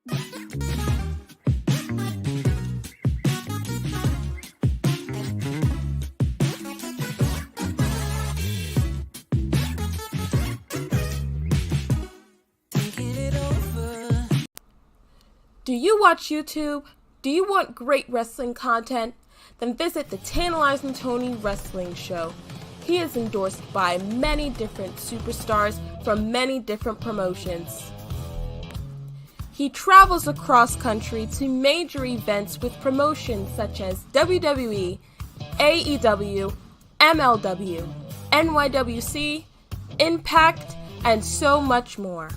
Do you watch YouTube? Do you want great wrestling content? Then visit the Tantalizing Tony Wrestling Show. He is endorsed by many different superstars from many different promotions. He travels across country to major events with promotions such as WWE, AEW, MLW, NYWC, Impact, and so much more.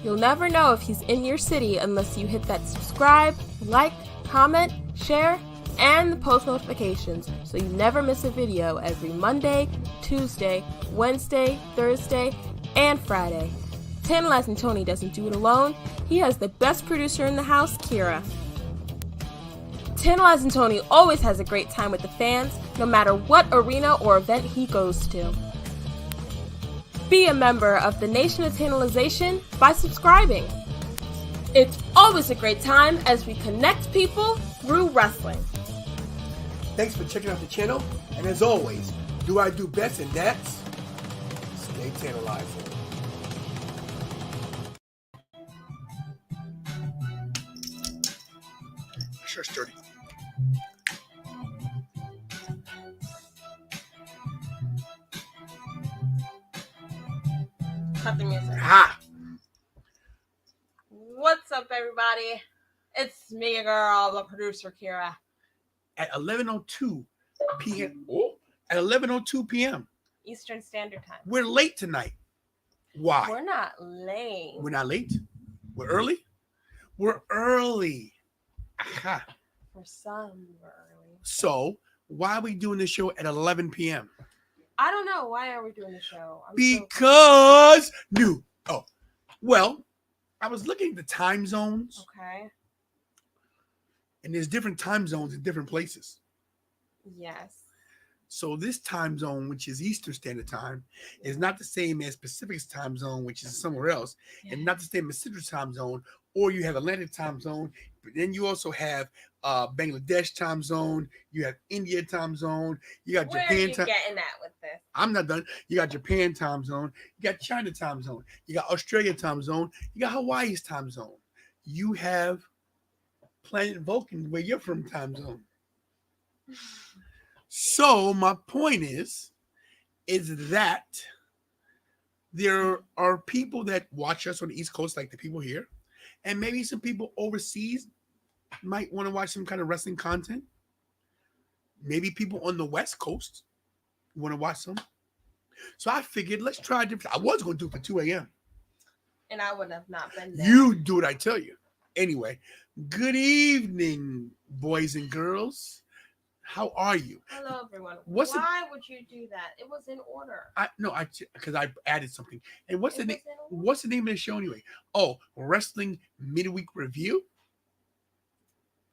You'll never know if he's in your city unless you hit that subscribe, like, comment, share, and the post notifications so you never miss a video every Monday, Tuesday, Wednesday, Thursday, and Friday. Tantalizing Tony doesn't do it alone. He has the best producer in the house, Kira. Tantalizing Tony always has a great time with the fans, no matter what arena or event he goes to. Be a member of the Nation of Tantalization by subscribing. It's always a great time as we connect people through wrestling. Thanks for checking out the channel, and as always, do I do best, and that's stay tantalizing. Sure, sturdy. Cut the music. Ha! What's up, everybody? It's me, your girl, the producer, Kira. At 11:02 p.m. Oh, at 11:02 p.m. Eastern Standard Time. We're late tonight. Why? We're not late. We're not late. We're early. We're early. Aha. For some, we're early. So why are we doing this show at 11 p.m.? I don't know. Why are we doing the show? Because new. Oh, well, I was looking at the time zones. Okay. And there's different time zones in different places. Yes. So this time zone, which is Eastern Standard Time, is not the same as Pacific Time Zone, which is somewhere else, and not the same as Central Time Zone, or you have Atlantic Time Zone, but then you also have Bangladesh Time Zone, you have India Time Zone, you got Where Japan are you Time. getting at with this? I'm not done. You got Japan Time Zone, you got China Time Zone, you got Australia Time Zone, you got Hawaii's Time Zone, you have Planet Vulcan, where you're from, Time Zone. So my point is that there are people that watch us on the East Coast, like the people here, and maybe some people overseas might want to watch some kind of wrestling content. Maybe people on the West Coast want to watch some. So I figured, let's try different. I was going to do it for 2 a.m. And I would have not been there. You do what I tell you. Anyway, good evening, boys and girls. How are you? Hello, everyone. Why would you do that? It was in order. Because I added something. And what's the name? What's the name of the show anyway? Oh, Wrestling Midweek Review.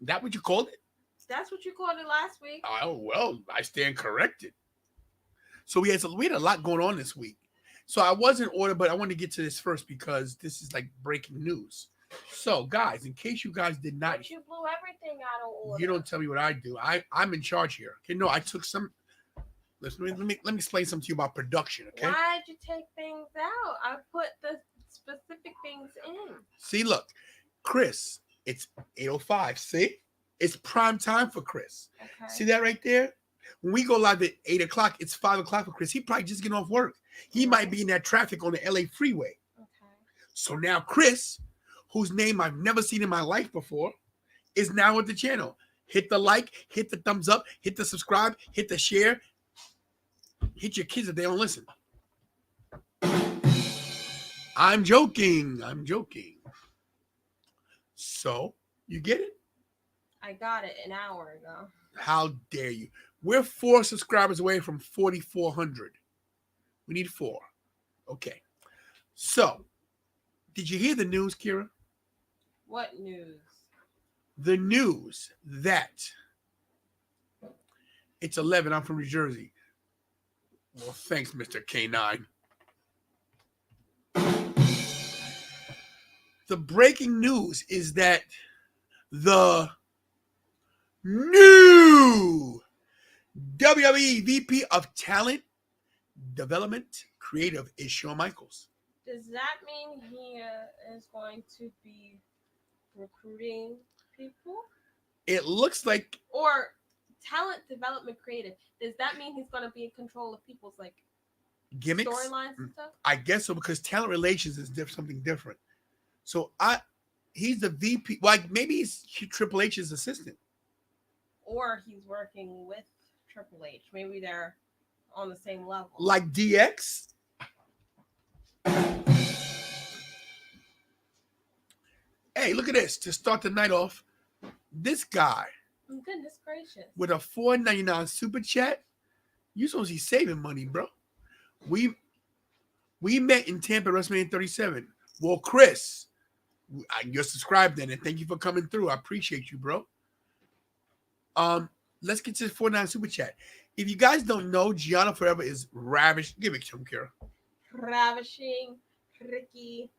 That what you called it? That's what you called it last week. Oh well, I stand corrected. So we had a lot going on this week. So I was in order, but I want to get to this first because this is like breaking news. So, guys, in case you guys did not, but you blew everything out of order. You don't tell me what I do. I'm in charge here. Okay, no, I took some. Listen, let me explain something to you about production. Okay. Why did you take things out? I put the specific things in. See, look, Chris, it's 8:05. See, it's prime time for Chris. Okay. See that right there? When we go live at 8 o'clock, it's 5 o'clock for Chris. He probably just getting off work. He might be in that traffic on the LA freeway. Okay. So now Chris, whose name I've never seen in my life before, is now at the channel. Hit the like, hit the thumbs up, hit the subscribe, hit the share. Hit your kids if they don't listen. I'm joking. So, you get it? I got it an hour ago. How dare you? We're 4 subscribers away from 4,400. We need 4. Okay. So, did you hear the news, Kira? What news? The news that it's 11. I'm from New Jersey. Well, thanks, Mr. K9. The breaking news is that the new WWE VP of Talent Development Creative is Shawn Michaels. Does that mean he is going to be recruiting people? It looks like... Or talent development creative. Does that mean he's going to be in control of people's like gimmicks, storylines and stuff? I guess so, because talent relations is something different. So he's the VP. Like maybe he's Triple H's assistant, or he's working with Triple H. Maybe they're on the same level, like DX. Hey, look at this. To start the night off, this guy. Goodness gracious. With a $4.99 super chat, you supposed to be saving money, bro. We met in Tampa WrestleMania 37. Well, Chris, you're subscribed then, and thank you for coming through. I appreciate you, bro. Let's get to the $4.99 super chat. If you guys don't know, Gianna Forever is ravished. Give it to him, Kira. Ravishing Ricky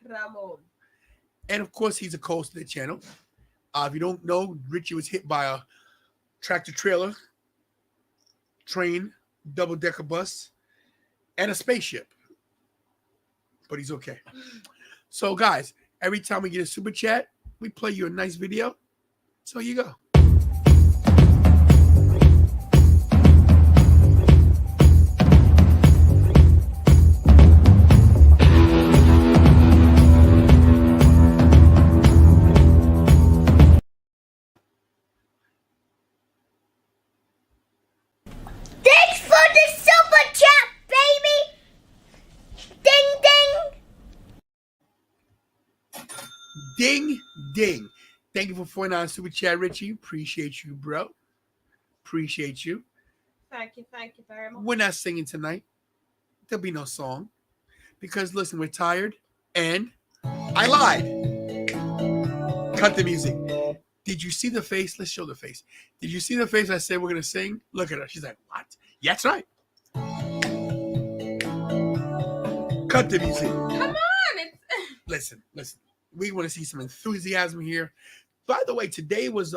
Ramon. And of course, he's a host of the channel. If you don't know, Richie was hit by a tractor trailer, train, double-decker bus, and a spaceship. But he's okay. So, guys, every time we get a super chat, we play you a nice video. So, here you go. Ding, ding. Thank you for $4.99 super chat, Richie. Appreciate you, bro. Appreciate you. Thank you very much. We're not singing tonight. There'll be no song. Because, listen, we're tired. And I lied. Cut the music. Did you see the face? Let's show the face. Did you see the face I said we're going to sing? Look at her. She's like, what? Yeah, that's right. Cut the music. Come on. Listen. We want to see some enthusiasm here. By the way, today was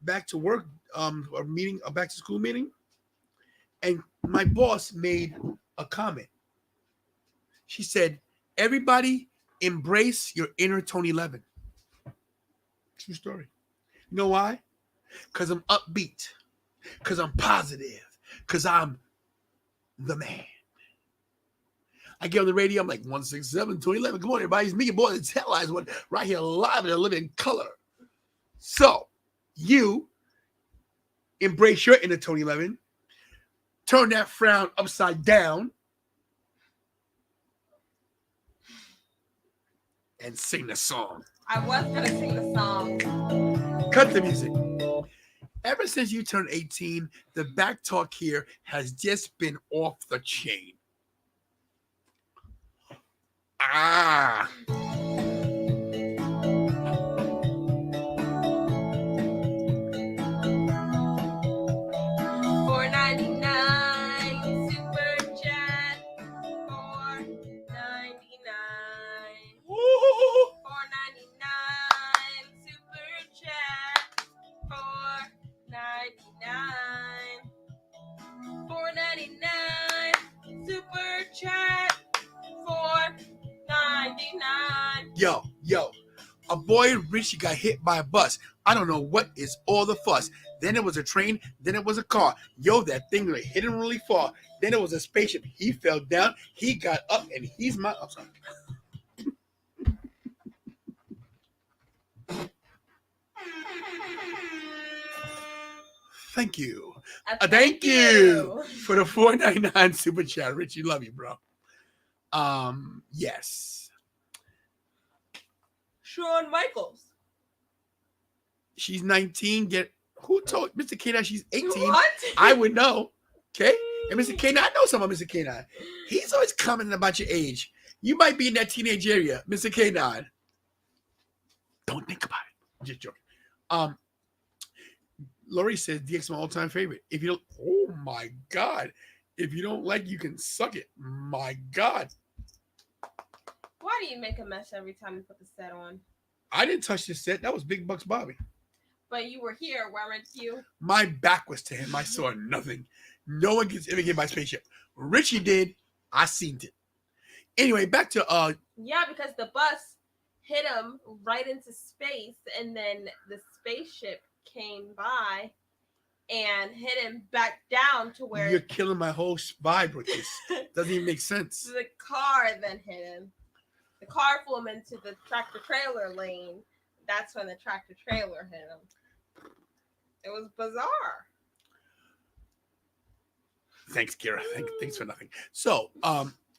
back to work a meeting, a back to school meeting, and my boss made a comment. She said, "Everybody embrace your inner Tony Levin." True story. You know why? Because I'm upbeat. Because I'm positive. Because I'm the man. I get on the radio, I'm like 167, 211. Come on, everybody. It's me, your boy, the televised one, right here live in a living color. So, you embrace your inner Tony Levin, turn that frown upside down, and sing the song. I was going to sing the song. Cut the music. Ever since you turned 18, the back talk here has just been off the chain. 4.99 super chat. 4.99. 4.99 super chat. 4.99. 4.99 super chat. 4.99. Yo, a boy in Richie got hit by a bus. I don't know what is all the fuss. Then it was a train, then it was a car. Yo, that thing really hit him really far. Then it was a spaceship. He fell down, he got up, and he's my... I'm sorry. Thank you. Thank you for the $4.99 super chat. Richie, love you, bro. Yes. Shawn Michaels. She's 19. Who told Mr. K9 she's 18? What? I would know. Okay? And Mr. K9, I know some of Mr. K9. He's always commenting about your age. You might be in that teenage area, Mr. K9. Don't think about it. Just joking. Lori says DX my all-time favorite. If you don't, oh my God. If you don't like, you can suck it. My God. Why Why do you make a mess every time you put the set on? I didn't touch this set. That was Big Bucks Bobby. But you were here, weren't you? My back was to him. I saw nothing. No one gets ever get my spaceship. Richie did. I seen it. Anyway, back to Yeah, because the bus hit him right into space, and then the spaceship came by and hit him back down to where you're killing my whole vibe with this. Doesn't even make sense. The car then hit him. The car flew him into the tractor trailer lane. That's when the tractor trailer hit him. It was bizarre. Thanks, Kira. Thanks for nothing. So,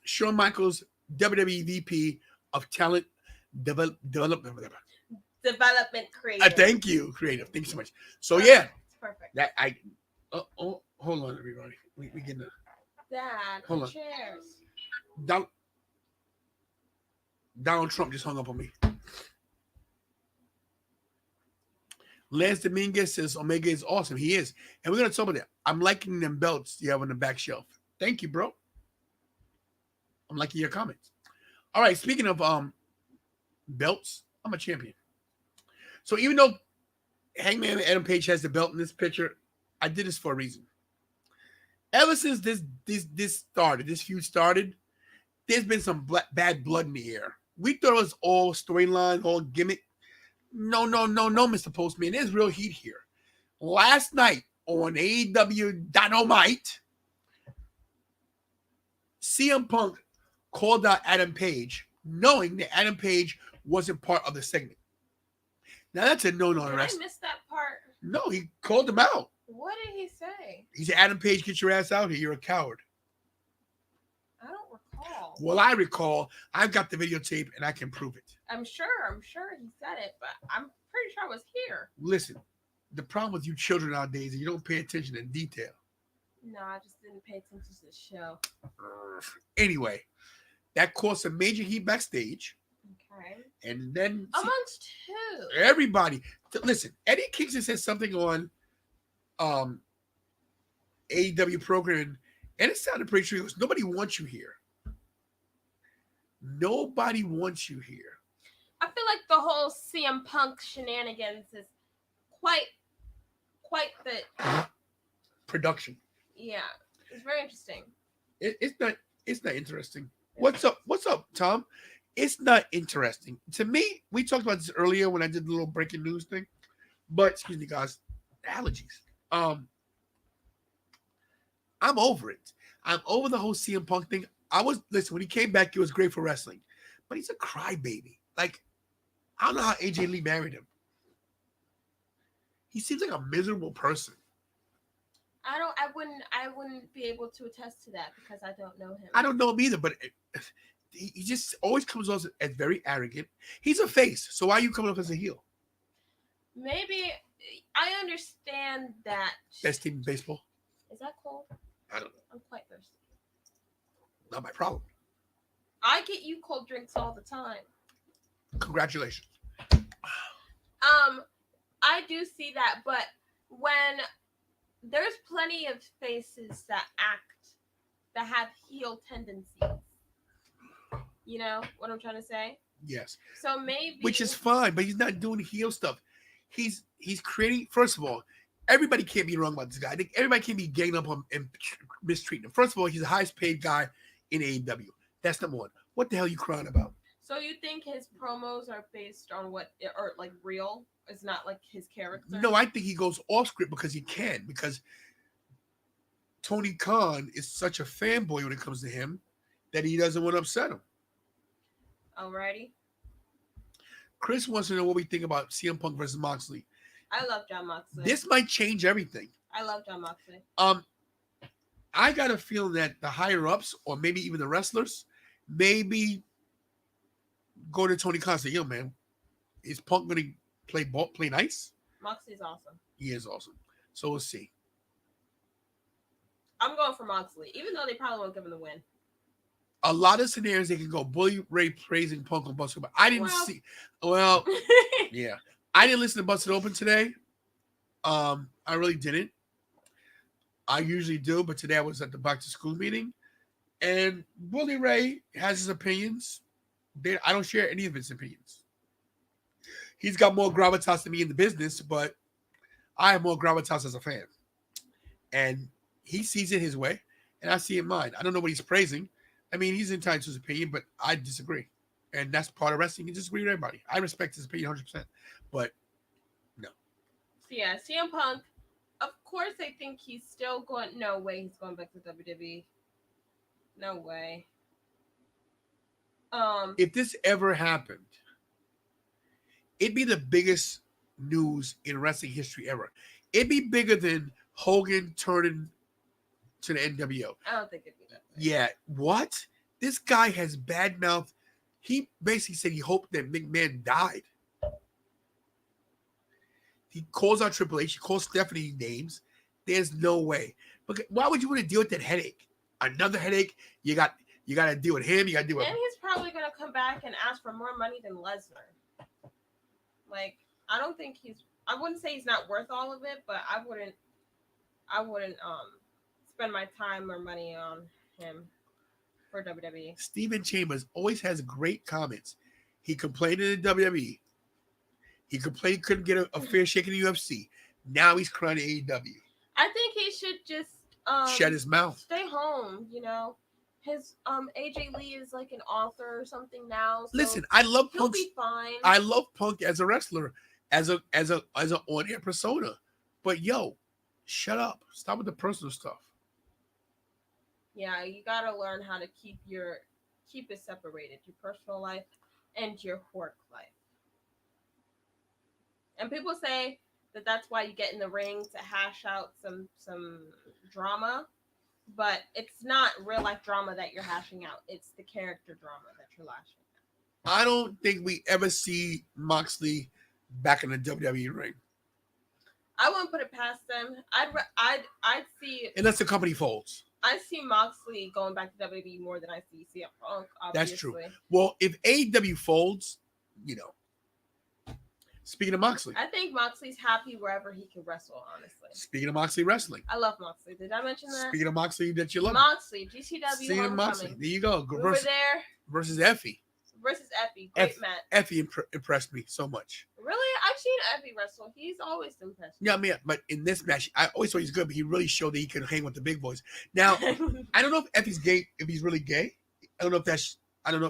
Shawn Michaels, WWE VP of Talent Development Creative. Thank you, Creative. Thank you so much. So, yeah. It's perfect. That hold on, everybody. We getting Dad, hold on. Chairs. Donald Trump just hung up on me. Lance Dominguez says Omega is awesome. He is. And we're going to talk about that. I'm liking them belts you have on the back shelf. Thank you, bro. I'm liking your comments. All right. Speaking of belts, I'm a champion. So even though Hangman Adam Page has the belt in this picture, I did this for a reason. Ever since this feud started, there's been some bad blood in the air. We thought it was all storyline, all gimmick. No, Mr. Postman. There's real heat here. Last night on aewdynamite, CM Punk called out Adam Page, knowing that Adam Page wasn't part of the segment. Now, that's a no-no. Did I miss that part? No, he called him out. What did he say? He said, Adam Page, get your ass out here. You're a coward. I don't recall. Well, I recall. I've got the videotape, and I can prove it. I'm sure he said it, but I'm pretty sure I was here. Listen, the problem with you children nowadays is you don't pay attention in detail. No, I just didn't pay attention to the show. Anyway, that caused some major heat backstage. Okay. And then amongst who? Everybody. Listen, Eddie Kingston said something on AEW program, and it sounded pretty true. He goes, nobody wants you here. Nobody wants you here. I feel like the whole CM Punk shenanigans is quite the production. Yeah, it's very interesting. It's not interesting. What's up, Tom? It's not interesting. To me, we talked about this earlier when I did the little breaking news thing. But excuse me, guys, allergies. I'm over it. I'm over the whole CM Punk thing. Listen, when he came back, it was great for wrestling. But he's a crybaby. Like, I don't know how AJ Lee married him. He seems like a miserable person. I wouldn't be able to attest to that because I don't know him. I don't know him either, but he just always comes off as very arrogant. He's a face, so why are you coming off as a heel? Maybe I understand that. Best team in baseball. Is that cold? I don't know. I'm quite thirsty. Not my problem. I get you cold drinks all the time. Congratulations. I do see that, but when there's plenty of faces that have heel tendencies. You know what I'm trying to say? Yes. So maybe, which is fine, but he's not doing heel stuff. He's creating. First of all, everybody can't be wrong about this guy. I think everybody can be ganging up on and mistreating him. First of all, he's the highest paid guy in AEW. That's number one. What the hell are you crying about? So you think his promos are based on what, or like real? It's not like his character? No, I think he goes off script because he can. Because Tony Khan is such a fanboy when it comes to him that he doesn't want to upset him. Alrighty. Chris wants to know what we think about CM Punk versus Moxley. I love John Moxley. This might change everything. I love John Moxley. I got a feeling that the higher ups, or maybe even the wrestlers, maybe go to Tony Khan and say, yo, man, is Punk going to play nice? Moxley's awesome. He is awesome. So we'll see. I'm going for Moxley, even though they probably won't give him the win. A lot of scenarios they can go Bully Ray praising Punk on Busted Open. I didn't see. Well, yeah. I didn't listen to Busted Open today. I really didn't. I usually do, but today I was at the back to school meeting. And Bully Ray has his opinions, I don't share any of his opinions. He's got more gravitas than me in the business, but I have more gravitas as a fan. And he sees it his way, and I see it mine. I don't know what he's praising. I mean, he's entitled to his opinion, but I disagree. And that's part of wrestling. You disagree with everybody. I respect his opinion 100%. But no. So yeah, CM Punk, of course I think he's still going. No way he's going back to WWE. No way. If this ever happened, it'd be the biggest news in wrestling history ever. It'd be bigger than Hogan turning to the NWO. I don't think it'd be that big. Yeah, what? This guy has bad mouth. He basically said he hoped that McMahon died. He calls out Triple H. He calls Stephanie names. There's no way. But why would you want to deal with that headache? Another headache. You got to deal with him. You got to deal with. And he's probably gonna come back and ask for more money than Lesnar. Like, I don't think he's. I wouldn't say he's not worth all of it, but I wouldn't spend my time or money on him for WWE. Steven Chambers always has great comments. He complained in the WWE. He complained he couldn't get a fair shake in the UFC. Now he's crying to AEW. I think he should just shut his mouth. Stay home, you know. His AJ Lee is like an author or something now. So listen, I love Punk. He'll be fine. I love Punk as a wrestler, as an on-air persona. But yo, shut up. Stop with the personal stuff. Yeah, you gotta learn how to keep it separated, your personal life and your work life. And people say that that's why you get in the ring to hash out some drama, but it's not real life drama that you're hashing out. It's the character drama that you're lashing out. I don't think we ever see Moxley back in the WWE ring. I wouldn't put it past them. I'd see, unless the company folds. I see Moxley going back to WWE more than I see CM Punk. Obviously. That's true. Well, if AEW folds, you know. Speaking of Moxley, I think Moxley's happy wherever he can wrestle, honestly. Speaking of Moxley wrestling. I love Moxley. Did I mention that? Speaking of Moxley that you love. Moxley, GCW Seeing Moxley. There you go. We were there. Versus Effie. Versus Effie. Great match. Effie impressed me so much. Really? I've seen Effie wrestle. He's always impressed me. Yeah, I mean, but in this match, I always thought he was good, but he really showed that he could hang with the big boys. Now, I don't know if Effie's gay, if he's really gay. I don't know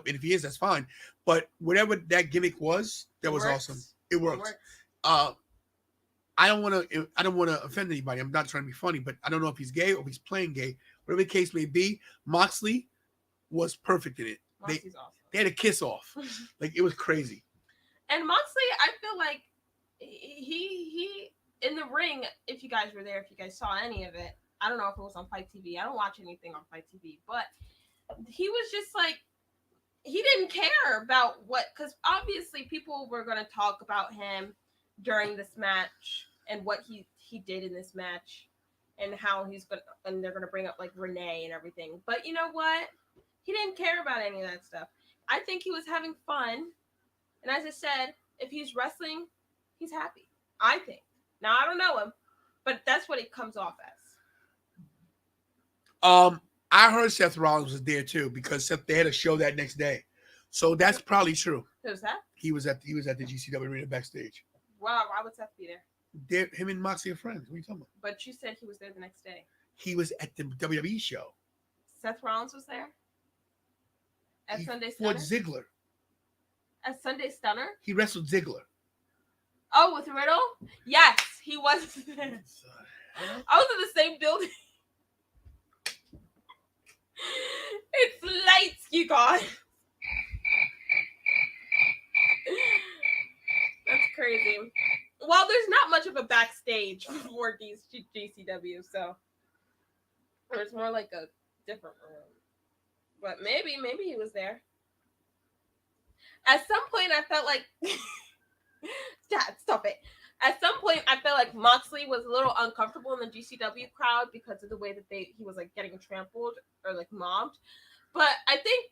if he is, that's fine. But whatever that gimmick was, that was awesome. It worked. I don't want to offend anybody. I'm not trying to be funny, but I don't know if he's gay or if he's playing gay. Whatever the case may be, Moxley was perfect in it. Moxley's awesome. They had a kiss off. Like, it was crazy. And Moxley, I feel like he in the ring, if you guys were there, if you guys saw any of it, I don't know if it was on Fight TV. I don't watch anything on Fight TV, but he was just like, he didn't care about because obviously people were going to talk about him during this match and what he did in this match and how and they're going to bring up like Renee and everything. But you know what? He didn't care about any of that stuff. I think he was having fun. And as I said, if he's wrestling, he's happy. I think. Now, I don't know him, but that's what it comes off as. I heard Seth Rollins was there too because they had a show that next day. So that's probably true. Who's that? He was at the GCW arena backstage. Wow, why would Seth be there? Him and Moxley are friends. What are you talking about? But you said he was there the next day. He was at the WWE show. Seth Rollins was there? At Sunday Stunner? Fought Ziggler. At Sunday Stunner? He wrestled Ziggler. Oh, with Riddle? Yes, he was there. I was in the same building. It's lights, you guys. That's crazy. Well, there's not much of a backstage for these GCW, so it's more like a different room. But maybe he was there. At some point, I felt like... Dad, stop it. At some point, I felt like Moxley was a little uncomfortable in the GCW crowd because of the way that he was like getting trampled or like mobbed. But I think,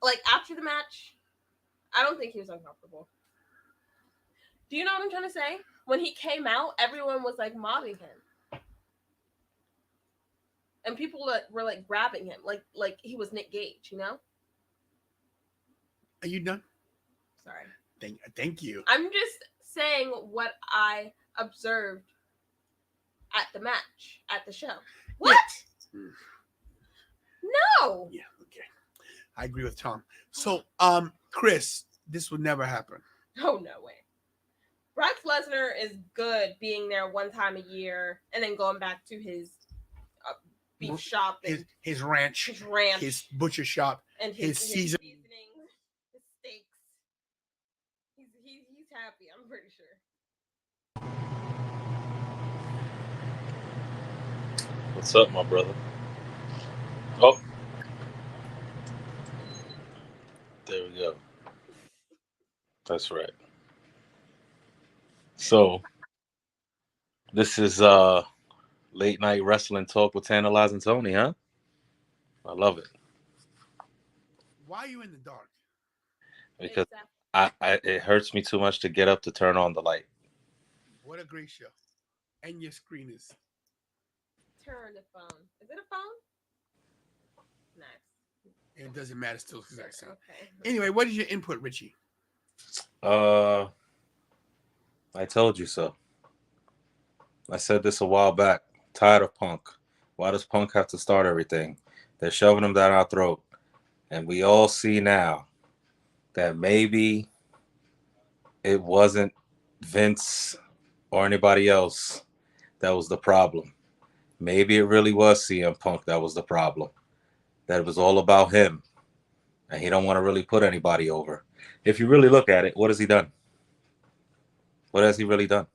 like after the match, I don't think he was uncomfortable. Do you know what I'm trying to say? When he came out, everyone was like mobbing him, and people were like grabbing him, like he was Nick Gage, you know. Are you done? Sorry. Thank you. I'm just saying what I observed at the match, at the show. What? Yeah. No. Yeah, okay. I agree with Tom. So, Chris, this would never happen. Oh, no way. Brock Lesnar is good being there one time a year and then going back to his beef shop, and his ranch, his butcher shop, and his seasoning, his steaks. He's happy, I'm pretty sure. What's up, my brother? Oh, there we go. That's right. So this is late night wrestling talk with Tantalizing Tony, huh? I love it. Why are you in the dark? Because it hurts me too much to get up to turn on the light. What a great show. And your screen is. Turn the phone. Is it a phone? Nice. It doesn't matter still because I sound. Okay. Anyway, what is your input, Richie? I told you so. I said this a while back. Tired of Punk. Why does Punk have to start everything? They're shoving him down our throat. And we all see now that maybe it wasn't Vince or anybody else that was the problem. Maybe it really was CM Punk that was the problem. That it was all about him. And he don't want to really put anybody over. If you really look at it, what has he done? What has he really done?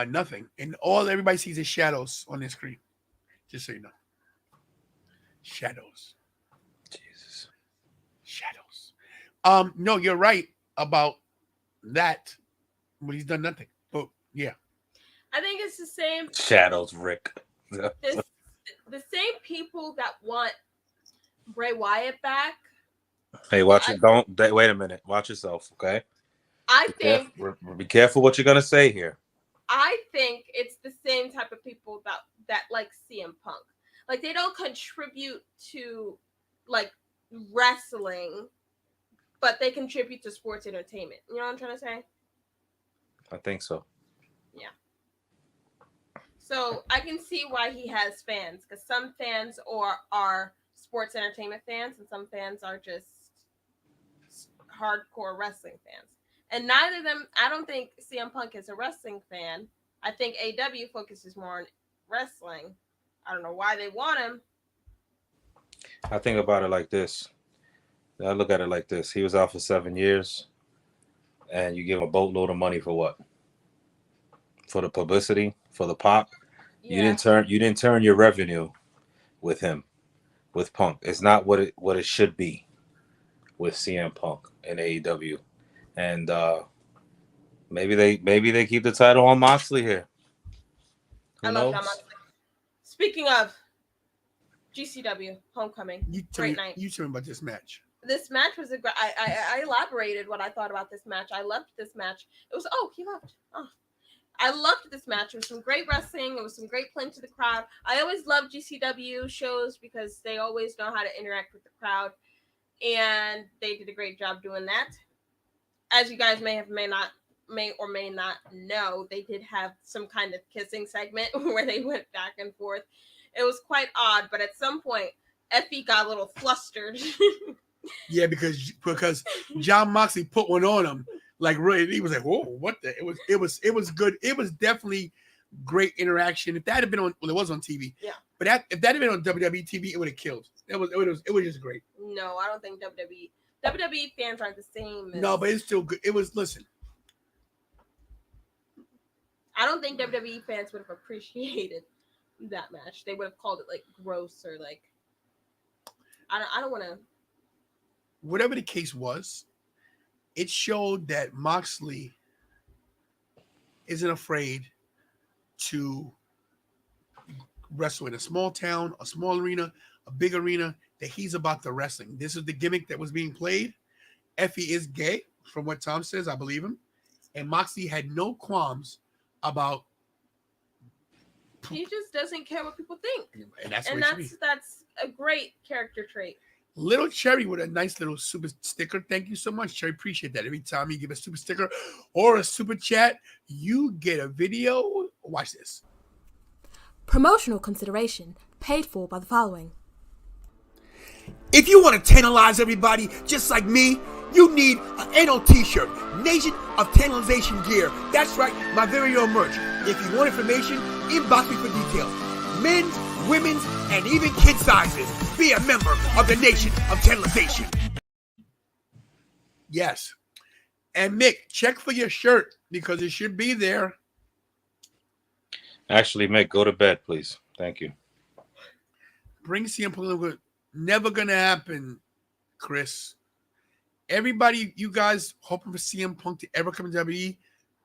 Nothing. And all everybody sees is shadows on the screen. Just so you know. Shadows. Jesus. Shadows. No, you're right about that. But he's done nothing. But yeah. I think it's the same. Shadows, Rick. The same people that want Bray Wyatt back. Hey, watch it. Don't wait a minute. Watch yourself, okay? Be careful what you're gonna say here. I think it's the same type of people that like CM Punk. Like, they don't contribute to like wrestling, but they contribute to sports entertainment. You know what I'm trying to say? I think so. Yeah. So I can see why he has fans, because some fans are sports entertainment fans, and some fans are just hardcore wrestling fans. And neither of them, I don't think CM Punk is a wrestling fan. I think AEW focuses more on wrestling. I don't know why they want him. I think about it like this. I look at it like this. He was out for 7 years, and you give him a boatload of money for what? For the publicity, for the pop. Yeah. You didn't turn your revenue with him, with Punk. It's not what it should be with CM Punk and AEW. And maybe they keep the title on Moxley here. I love John Moxley. Speaking of GCW Homecoming, great night. You told me about this match. This match was I elaborated what I thought about this match. I loved this match. It was he left. Oh. I loved this match. It was some great wrestling. It was some great playing to the crowd. I always love GCW shows because they always know how to interact with the crowd, and they did a great job doing that. As you guys may or may not know, they did have some kind of kissing segment where they went back and forth. It was quite odd, but at some point, Effie got a little flustered. Yeah, because John Moxley put one on him. Like, really, he was like, "Whoa, what the?" It was good. It was definitely great interaction. If that had been on, it was on TV. Yeah. But if that had been on WWE TV, it would have killed. It was just great. No, I don't think WWE fans aren't the same. No, but it's still good. It was. Listen, I don't think WWE fans would have appreciated that match. They would have called it like gross or like. I don't want to. Whatever the case was, it showed that Moxley isn't afraid to wrestle in a small town, a small arena, a big arena, that he's about the wrestling. This is the gimmick that was being played. Effie is gay, from what Tom says. I believe him. And Moxley had no qualms about. He just doesn't care what people think. And that's a great character trait. Little Cherry with a nice little super sticker. Thank you so much, Cherry. Appreciate that. Every time you give a super sticker or a super chat, you get a video. Watch this. Promotional consideration paid for by the following. If you want to tantalize everybody just like me, you need an NO t-shirt, Nation of Tantalization Gear. That's right, my very own merch. If you want information, inbox me for details. Men's, women's, and even kid sizes. Be a member of the Nation of Tantalization. Yes. And Mick, check for your shirt because it should be there. Actually, Mick, go to bed, please. Thank you. Bring CM Punk. Never gonna happen, Chris. Everybody, you guys hoping for CM Punk to ever come to WWE,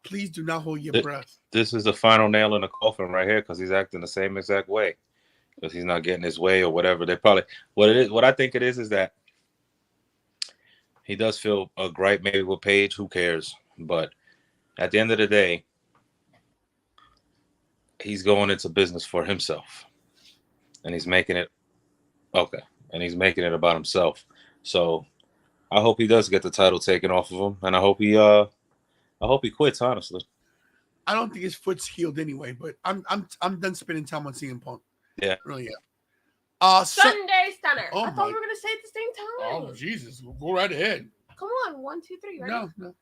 please do not hold your breath. This is the final nail in the coffin right here because he's acting the same exact way. Because he's not getting his way or whatever. They probably what I think it is that he does feel a gripe maybe with Paige. Who cares? But at the end of the day, he's going into business for himself, and he's making it okay. And he's making it about himself. So I hope he does get the title taken off of him, and I hope he quits. Honestly, I don't think his foot's healed anyway. But I'm done spending time on CM Punk. Yeah, really. Yeah. Sunday Stunner. Oh I thought we were gonna say it at the same time. Oh Jesus, we'll go right ahead. Come on, 1, 2, 3. Ready? No.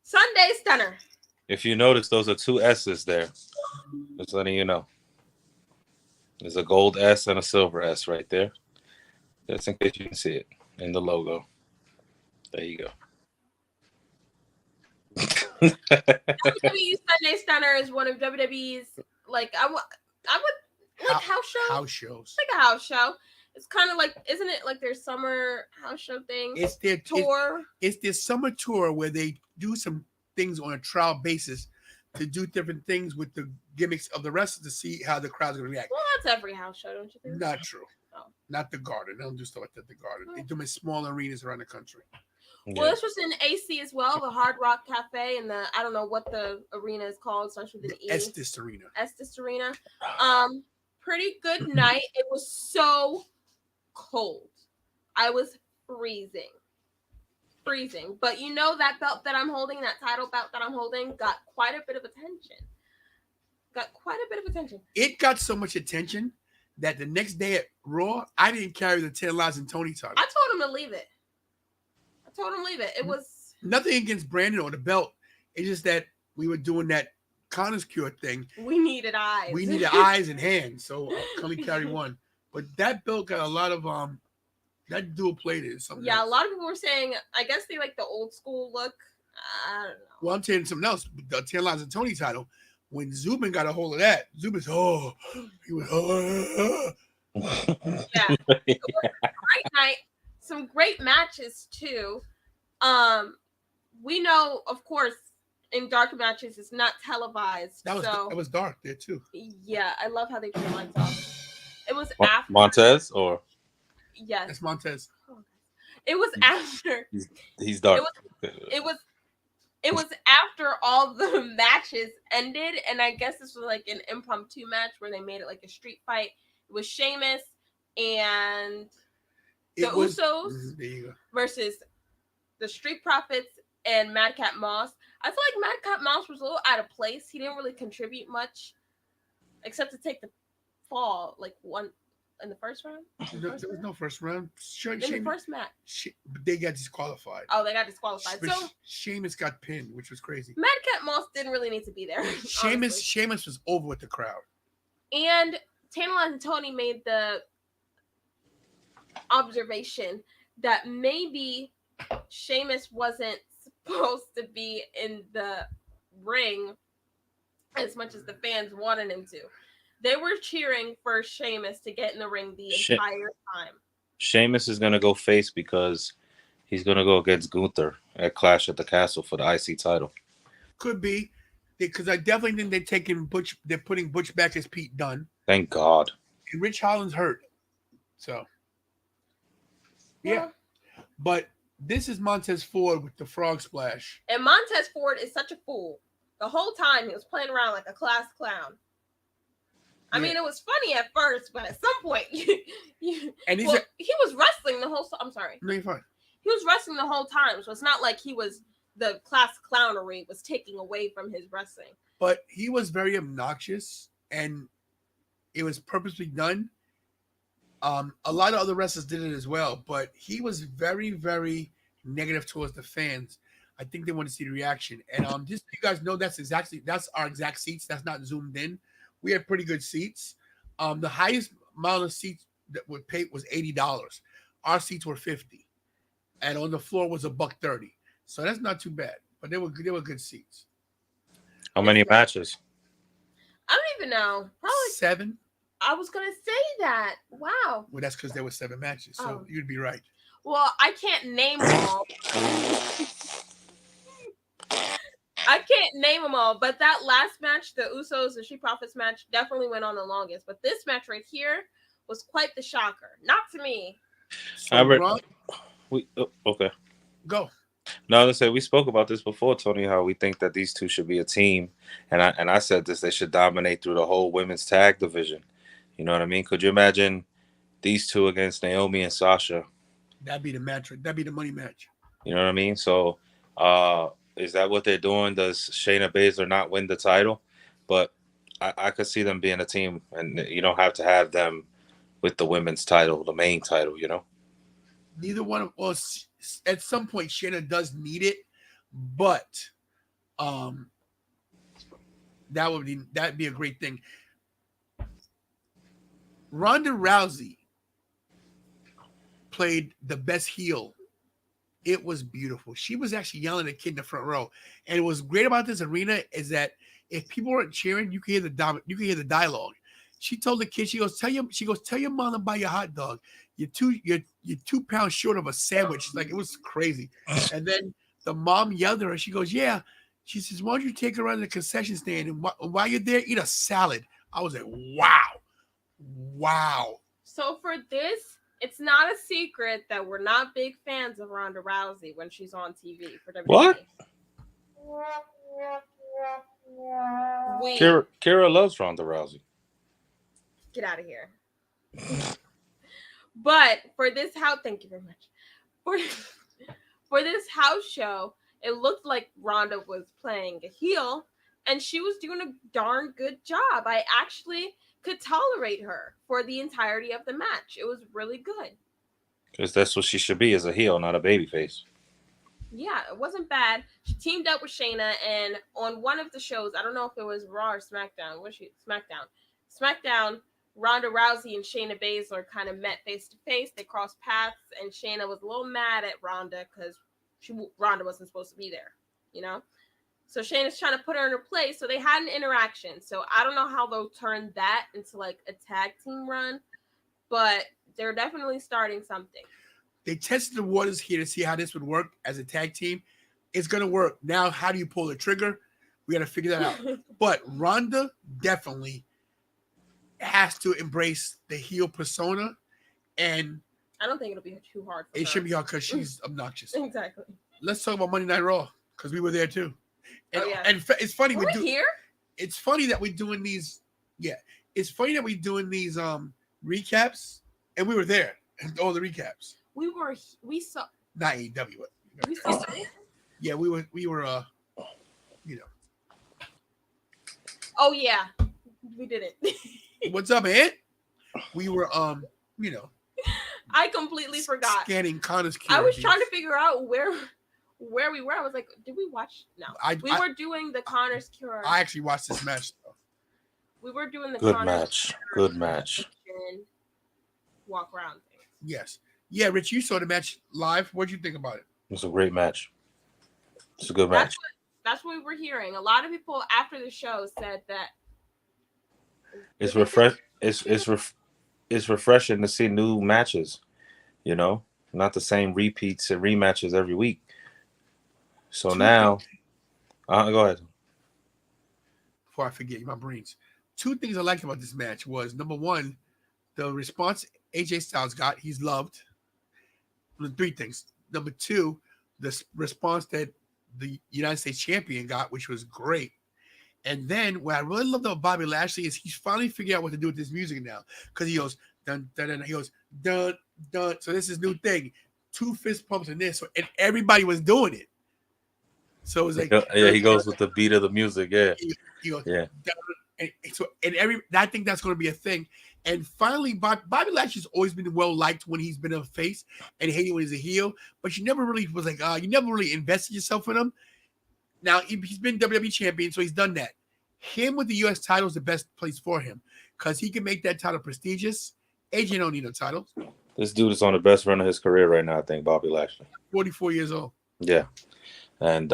Sunday Stunner. if you notice, those are 2 S's there. Just letting you know. There's a gold S and a silver S right there. Just in case you can see it in the logo. There you go. WWE Sunday Stunner is one of WWE's house shows. House shows. It's like a house show. It's kind of like, isn't it like their summer house show thing? It's their tour. It's their summer tour where they do some things on a trial basis to do different things with the gimmicks of the wrestlers to see how the crowd's going to react. Well, that's every house show, don't you think? Not true. Oh. Not the Garden. They don't do stuff like that at the Garden. They do them in small arenas around the country. Well, this was in AC as well, the Hard Rock Cafe, and I don't know what the arena is called. Starts with an E. Estes Arena. Estes Arena. Pretty good night. It was so cold. I was freezing. But you know that belt that I'm holding, that title belt that I'm holding, got quite a bit of attention. It got so much attention that the next day at Raw, I didn't carry the 10 Lives and Tony title. I told him to leave it. It was nothing against Brandon or the belt. It's just that we were doing that Connor's Cure thing. We needed eyes. We needed eyes and hands. So can we carry one? But that belt got a lot of that dual plated something. Yeah, else. a lot of people were saying I guess they like the old school look. I don't know. Well, I'm telling you something else. The 10 Lives and Tony title. When Zubin got a hold of that, Zubin's he was yeah. It was a great night. Some great matches too. We know, of course, in dark matches it's not televised. That was dark there too. Yeah, I love how they put the lights off. It was after Montez or yes, it's Montez. It was after he's dark. It was after all the matches ended, and I guess this was like an impromptu match where they made it like a street fight. It was Sheamus and the Usos versus the Street Profits and Madcap Moss. I feel like Madcap Moss was a little out of place. He didn't really contribute much, except to take the fall like one in the first round. There was no first round. In the first match, they got disqualified. Oh, they got disqualified. So Sheamus got pinned, which was crazy. Madcap Moss didn't really need to be there. Sheamus was over with the crowd. And Tana and Tony made the observation that maybe Sheamus wasn't supposed to be in the ring as much as the fans wanted him to. They were cheering for Sheamus to get in the ring the entire time. Sheamus is going to go face because he's going to go against Gunther at Clash at the Castle for the IC title. Could be. Because I definitely think they're putting Butch back as Pete Dunne. Thank God. And Rich Holland's hurt. So, yeah. But this is Montez Ford with the frog splash. And Montez Ford is such a fool. The whole time he was playing around like a class clown. I mean, it was funny at first, but at some point, he was wrestling the whole. I'm sorry. No, you're fine. He was wrestling the whole time, so it's not like he was the class clownery was taking away from his wrestling. But he was very obnoxious, and it was purposely done. A lot of other wrestlers did it as well, but he was very, very negative towards the fans. I think they want to see the reaction. And just so you guys know, that's our exact seats. That's not zoomed in. We had pretty good seats. The highest amount of seats that were paid was $80. Our seats were $50, and on the floor was $130. So that's not too bad. But they were good seats. How many matches? I don't even know. Probably 7. I was gonna say that. Wow. Well, that's because there were 7 matches. So you'd be right. Well, I can't name them all. I can't name them all, but that last match, the Usos and Street Profits match, definitely went on the longest. But this match right here was quite the shocker. Not to me. So okay. Go. No, let's say we spoke about this before, Tony, how we think that these two should be a team. And I said this, they should dominate through the whole women's tag division. You know what I mean? Could you imagine these two against Naomi and Sasha? That'd be the match. That'd be the money match. You know what I mean? So is that what they're doing? Does Shayna Baszler not win the title? But I could see them being a team, and you don't have to have them with the women's title, the main title, you know? Neither one of us, at some point, Shayna does need it, but that'd be a great thing. Ronda Rousey played the best heel. It was beautiful. She was actually yelling at a kid in the front row. And what's great about this arena is that if people weren't cheering, you can hear the dialogue. She told the kid, she goes, tell your mom to buy your hot dog. You're 2 pounds short of a sandwich. Like, it was crazy. And then the mom yelled at her. She goes, yeah. She says, why don't you take her around to the concession stand, and while you're there, eat a salad. I was like, wow. So for this, it's not a secret that we're not big fans of Ronda Rousey when she's on TV for WWE. What? Kira loves Ronda Rousey. Get out of here. But for this house, thank you very much. For this house show, it looked like Ronda was playing a heel, and she was doing a darn good job. I actually could tolerate her for the entirety of the match. It was really good. Because that's what she should be, as a heel, not a babyface. Yeah, it wasn't bad. She teamed up with Shayna, and on one of the shows, I don't know if it was Raw or SmackDown. SmackDown, Ronda Rousey and Shayna Baszler kind of met face to face. They crossed paths, and Shayna was a little mad at Ronda because Ronda wasn't supposed to be there, you know? So Shayna's trying to put her in her place. So they had an interaction. So I don't know how they'll turn that into like a tag team run, but they're definitely starting something. They tested the waters here to see how this would work as a tag team. It's going to work. Now, how do you pull the trigger? We got to figure that out. But Ronda definitely has to embrace the heel persona. And I don't think it'll be too hard for her. It should be hard because she's obnoxious. Exactly. Let's talk about Monday Night Raw because we were there too. And, yeah. And it's funny we're here. It's funny that we're doing these. Yeah, it's funny that we're doing these recaps, and we were there and all the recaps. We saw not AEW. We saw. Yeah, we were. You know. Oh yeah, we didn't. What's up, Ant? We were you know. I completely forgot. Scanning Connor's. I was trying to figure out where we were. I was like, did we watch? No. We were doing the Connor's Cure. I actually watched this match. We were doing the Good match. Walk around things. Yes. Yeah, Rich, you saw the match live. What'd you think about it? It was a great match. It's a good match. That's what we were hearing. A lot of people after the show said that it's refreshing to see new matches, you know, not the same repeats and rematches every week. So now, go ahead. Before I forget, my brains. 2 things I liked about this match was, number one, the response AJ Styles got. He's loved. 3 things. Number 2, the response that the United States champion got, which was great. And then what I really love about Bobby Lashley is he's finally figured out what to do with this music now. Because he goes dun dun dun, he goes dun dun. So this is new thing, 2 fist pumps and this, and everybody was doing it. So it was like, yeah, he goes with the beat of the music. Yeah, he goes, yeah. And I think that's going to be a thing. And finally, Bobby Lashley's always been well liked when he's been a face, and hated when he's a heel. But you never really was like, you never really invested yourself in him. Now he's been WWE champion, so he's done that. Him with the U.S. title is the best place for him because he can make that title prestigious. AJ don't need no titles. This dude is on the best run of his career right now, I think, Bobby Lashley. 44 years old. Yeah. And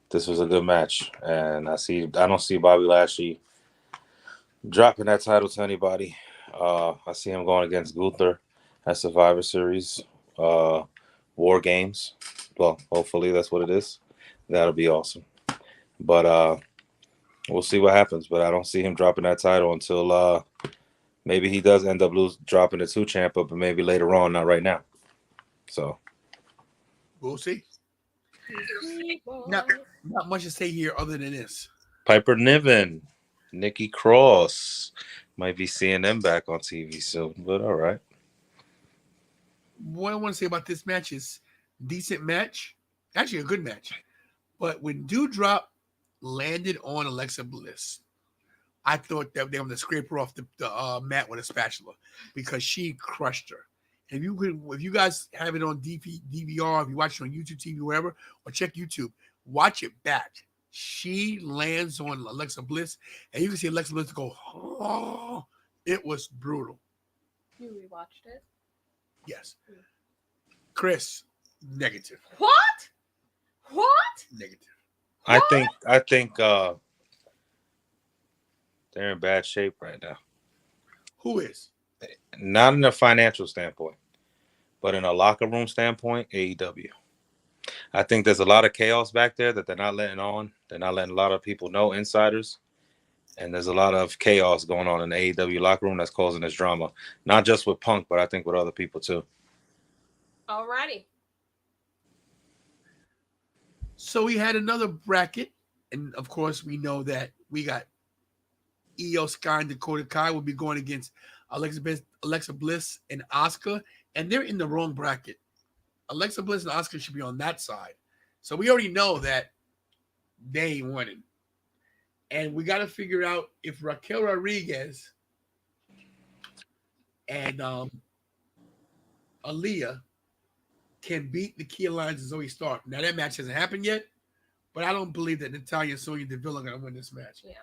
this was a good match. And I don't see Bobby Lashley dropping that title to anybody. I see him going against Gunther at Survivor Series, War Games. Well, hopefully that's what it is. That'll be awesome. But we'll see what happens. But I don't see him dropping that title until maybe he does end up dropping the 2 champ, but maybe later on, not right now. So we'll see. Not much to say here other than this. Piper Niven, Nikki Cross, might be seeing them back on TV soon. But all right. What I want to say about this match is decent match, actually a good match. But when Doudrop landed on Alexa Bliss, I thought that they were going to scrape her off the mat with a spatula because she crushed her. If you guys have it on DVR, if you watch it on YouTube TV, wherever, or check YouTube, watch it back. She lands on Alexa Bliss, and you can see Alexa Bliss go, oh, it was brutal. You rewatched it? Yes. Chris, negative. What? Negative. I think they're in bad shape right now. Who is? Not in a financial standpoint, but in a locker room standpoint, AEW. I think there's a lot of chaos back there that they're not letting on. They're not letting a lot of people know, insiders. And there's a lot of chaos going on in the AEW locker room that's causing this drama. Not just with Punk, but I think with other people too. Alrighty. So we had another bracket. And of course, we know that we got Io Sky and Dakota Kai will be going against Alexa Bliss and Asuka. And they're in the wrong bracket. Alexa Bliss and Asuka should be on that side. So we already know that they ain't winning. And we got to figure out if Raquel Rodriguez and Aaliyah can beat Nakia Lyons and Zoe Stark. Now, that match hasn't happened yet, but I don't believe that Natalya and Sonya Deville are going to win this match. Yeah.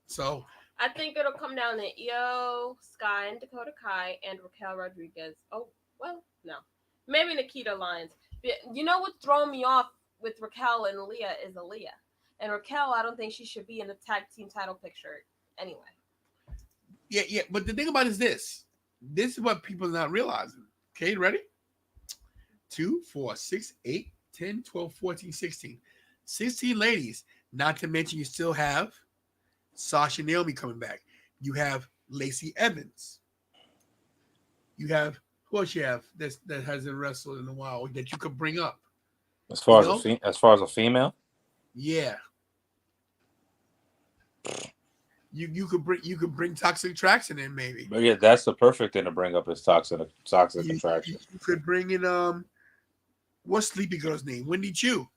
So I think it'll come down to Io Sky and Dakota Kai and Raquel Rodriguez. Oh, well, no. Maybe Nikita Lyons. You know what's throwing me off with Raquel and Aaliyah is Aaliyah. And Raquel, I don't think she should be in the tag team title picture anyway. Yeah. But the thing about it is this. This is what people are not realizing. Okay, ready? 2, 4, 6, 8, 10, 12, 14, 16. 16 ladies. Not to mention you still have Sasha and Naomi coming back. You have Lacey Evans. You have, who else you have that hasn't wrestled in a while that you could bring up? As far as a female? Yeah. You could bring Toxic Attraction in maybe. But yeah, that's the perfect thing to bring up is Toxic Attraction. You could bring in what's Sleepy Girl's name? Wendy Chu.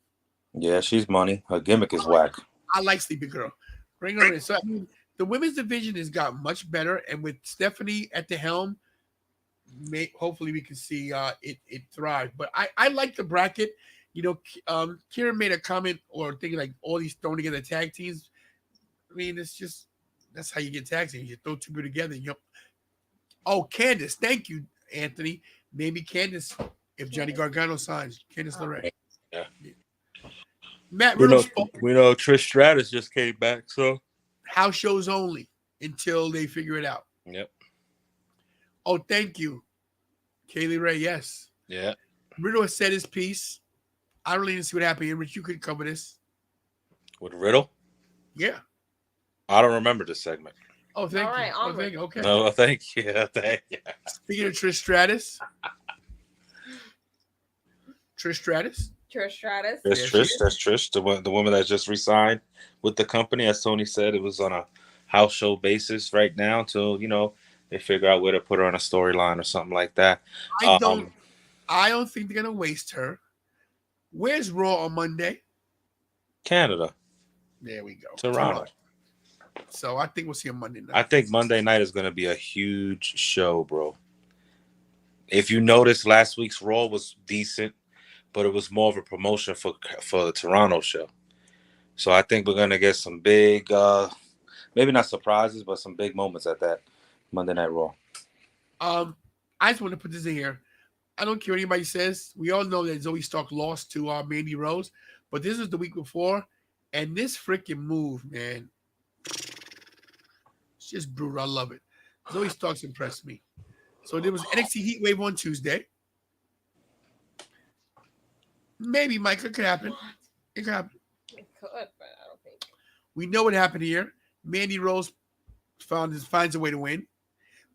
Yeah, she's money. Her gimmick is whack. I like Sleepy Girl. Bring her in. So I mean, the women's division has got much better, and with Stephanie at the helm, hopefully we can see it thrive. But I like the bracket. You know, Kieran made a comment or thinking like all these thrown together tag teams. I mean, it's just that's how you get tag teams. You throw 2 people together. Oh, Candice, thank you, Anthony. Maybe Candice, if Johnny Gargano signs, Candice LeRae. Yeah. Matt We Riddle know Trish Stratus just came back, so house shows only until they figure it out. Yep. Oh, thank you, Kaylee Ray. Yes. Yeah. Riddle has said his piece. I really didn't see what happened here, Rich. You could cover this. With Riddle? Yeah. I don't remember this segment. Oh, thank All you. right, Oh, thank you. Okay. No, thank you. Thank you. Speaking of Trish Stratus. Trish Stratus. There's Yeah, Trish. That's Trish, the woman that just resigned with the company. As Tony said, it was on a house show basis right now until they figure out where to put her on a storyline or something like that. I don't think they're gonna waste her. Where's Raw on Monday? Canada. There we go. Toronto. So I think we'll see on Monday night. I think Monday night is going to be a huge show, bro. If you notice, last week's Raw was decent, but it was more of a promotion for the Toronto show. So I think we're going to get some big, maybe not surprises, but some big moments at that Monday Night Raw. I just want to put this in here. I don't care what anybody says. We all know that Zoe Stark lost to Mandy Rose, but this is the week before, and this freaking move, man, it's just brutal. I love it. Zoe Stark's impressed me. So there was NXT Heat Wave on Tuesday. Maybe, Mike, it could happen. It could happen. It could, but I don't think. We know what happened here. Mandy Rose finds a way to win,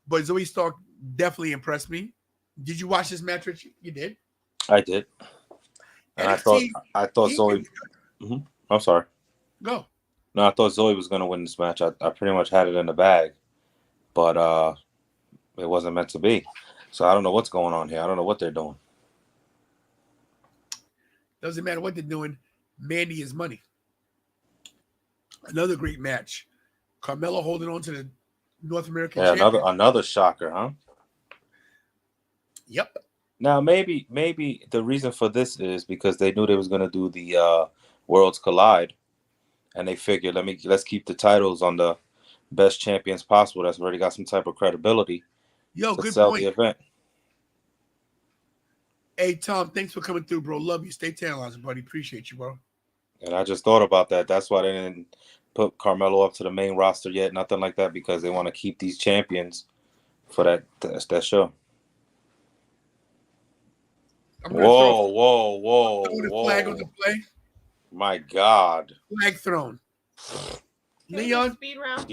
but Zoe Stark definitely impressed me. Did you watch this match, Richie? You did. I did, and I thought Zoe. I'm sorry. Go. No, I thought Zoe was going to win this match. I pretty much had it in the bag, but it wasn't meant to be. So I don't know what's going on here. I don't know what they're doing. Doesn't matter what they're doing. Mandy is money. Another great match. Carmella holding on to the North American champion. Another shocker, huh? Yep. Now maybe the reason for this is because they knew they was going to do the Worlds Collide, and they figured let's keep the titles on the best champions possible. That's already got some type of credibility. Yo, to good sell point. The event. Hey, Tom, thanks for coming through, bro. Love you. Stay tantalizing, buddy. Appreciate you, bro. And I just thought about that. That's why they didn't put Carmelo up to the main roster yet. Nothing like that, because they want to keep these champions for that show. Whoa. Flag on the play. My God. Flag thrown. Leon. Speed round.